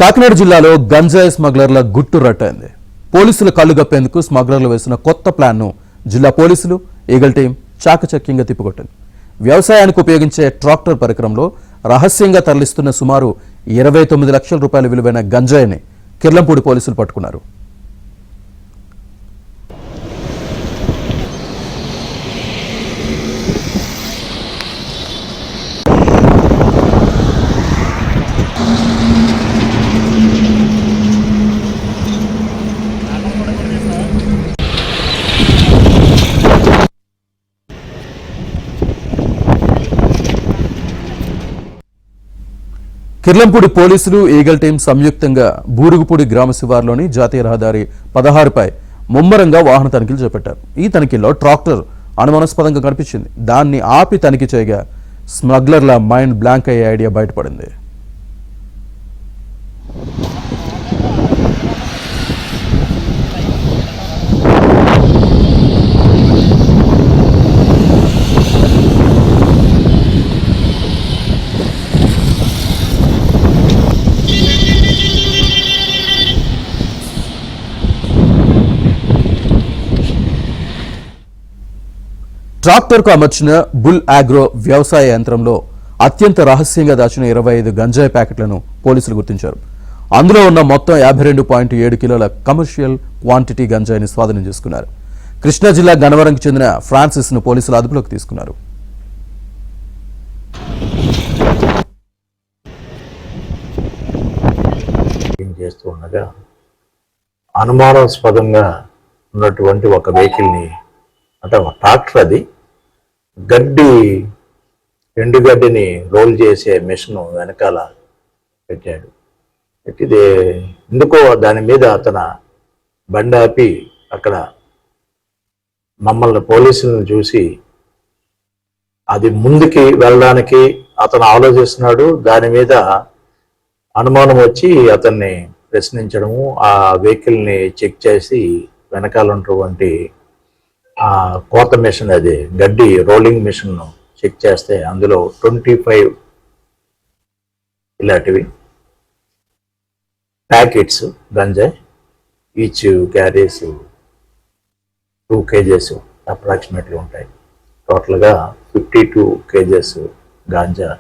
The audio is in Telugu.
కాకినాడ జిల్లాలో గంజాయి స్మగ్లర్ల గుట్టు రట్టయింది. పోలీసులు కళ్లు గప్పేందుకు స్మగ్లర్లు వేసిన కొత్త ప్లాన్ను జిల్లా పోలీసులు ఈగల్ టీం చాకచక్యంగా తిప్పికొట్టింది. వ్యవసాయానికి ఉపయోగించే ట్రాక్టర్ పరికరంలో రహస్యంగా తరలిస్తున్న సుమారు 29 లక్షల రూపాయల విలువైన గంజాయిని కిర్లంపూడి పోలీసులు పట్టుకున్నారు. కిర్లంపూడి పోలీసులు ఈగల్ టీం సంయుక్తంగా బూరుగుపూడి గ్రామ శివార్లోని జాతీయ రహదారి 16పై ముమ్మరంగా వాహన తనిఖీలు చేపట్టారు. ఈ తనిఖీల్లో ట్రాక్టర్ అనుమానాస్పదంగా కనిపించింది. దాన్ని ఆపి తనిఖీ చేయగా స్మగ్లర్ల మైండ్ బ్లాంక్ అయ్యే ఐడియా బయటపడింది. ట్రాక్టర్కు అమర్చిన బుల్ ఆగ్రో వ్యవసాయ యంత్రంలో అత్యంత రహస్యంగా దాచిన 25 గంజాయి ప్యాకెట్లను పోలీసులు గుర్తించారు. అందులో ఉన్న మొత్తం 52.7 కిలోల కమర్షియల్ క్వాంటిటీ గంజాయిని స్వాధీనం చేసుకున్నారు. కృష్ణా జిల్లా గన్నవరంకి చెందిన ఫ్రాన్సిస్ ను పోలీసులు అదుపులోకి తీసుకున్నారు. చేస్తూ ఉండగా అనుమానాస్పదంగా ఉన్నటువంటి ఒక వెహికల్ని, అంటే ఒక ట్రాక్టర్, అది ఎండుగడ్డిని రోల్ చేసే మిషన్ వెనకాల పెట్టాడు. పెట్టిదే ఎందుకో దాని మీద అతను బండి ఆపి అక్కడ మమ్మల్ని పోలీసులను చూసి అది ముందుకి వెళ్ళడానికి అతను ఆలోచిస్తున్నాడు. దాని మీద అనుమానం వచ్చి అతన్ని ప్రశ్నించడము, ఆ వెహికల్ని చెక్ చేసి వెనకాల ఉన్నటువంటి ఆ కోత మిషన్, అది గడ్డి రోలింగ్ మిషన్ చెక్ చేస్తే అందులో 25 ఇలాంటివి ప్యాకెట్స్ గంజాయి, ఈచ్ క్యారీస్ 2 kgs అప్రాక్సిమేట్లీ ఉంటాయి. టోటల్గా 52 kgs గాంజా